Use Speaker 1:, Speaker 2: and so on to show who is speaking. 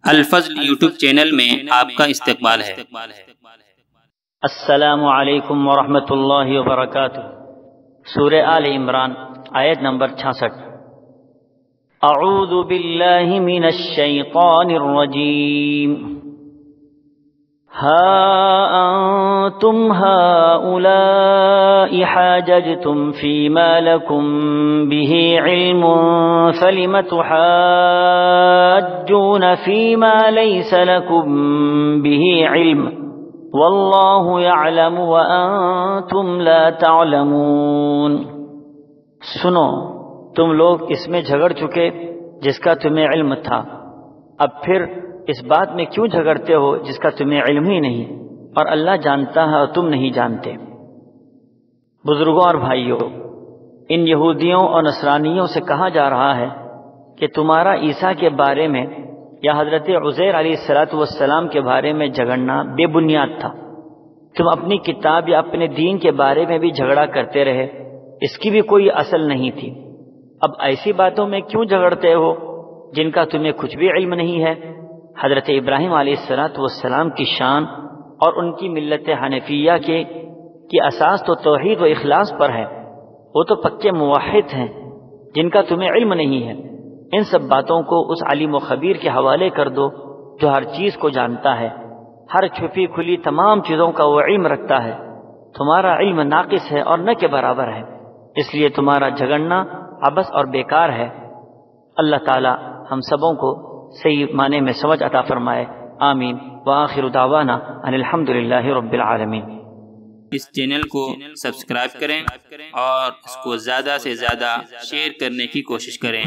Speaker 1: الفضل YouTube channel میں آپ کا استقبال ہے۔
Speaker 2: السلام علیکم ورحمۃ اللہ وبرکاتہ۔ سورہ آل عمران آیت نمبر 66۔ اعوذ باللہ من الشیطان الرجیم۔ ہا انتم ہؤلاء حاججتم فیما لکم بہ علم فلم تحاجون فیما لیس لکم بہ علم واللہ یعلم وانتم لا تعلمون۔ سنو، تم لوگ اس میں جھگڑ چکے جس کا تمہیں علم تھا، اب پھر اس بات میں کیوں جھگڑتے ہو جس کا تمہیں علم ہی نہیں، اور اللہ جانتا ہے اور تم نہیں جانتے۔ بزرگوں اور بھائیوں، ان یہودیوں اور نصرانیوں سے کہا جا رہا ہے کہ تمہارا عیسیٰ کے بارے میں یا حضرت عزیر علیہ السلام کے بارے میں جھگڑنا بے بنیاد تھا۔ تم اپنی کتاب یا اپنے دین کے بارے میں بھی جھگڑا کرتے رہے، اس کی بھی کوئی اصل نہیں تھی۔ اب ایسی باتوں میں کیوں جھگڑتے ہو جن کا تمہیں کچھ بھی علم نہیں ہے؟ حضرت ابراہیم علیہ السلام کی شان اور ان کی ملت حنفیہ کی اساس تو توحید و اخلاص پر ہے، وہ تو پکے موحد ہیں جن کا تمہیں علم نہیں ہے۔ ان سب باتوں کو اس علیم و خبیر کے حوالے کر دو جو ہر چیز کو جانتا ہے، ہر چھپی کھلی تمام چیزوں کا وہ علم رکھتا ہے۔ تمہارا علم ناقص ہے اور نہ کے برابر ہے، اس لیے تمہارا جھگڑنا عبث اور بیکار ہے۔ اللہ تعالی ہم سبوں کو صحیح معنی میں سمجھ عطا فرمائے، آمین۔ وآخر دعوانا ان الحمدللہ رب العالمین۔
Speaker 1: اس چینل کو سبسکرائب کریں اور اس کو زیادہ سے زیادہ شیئر کرنے کی کوشش کریں۔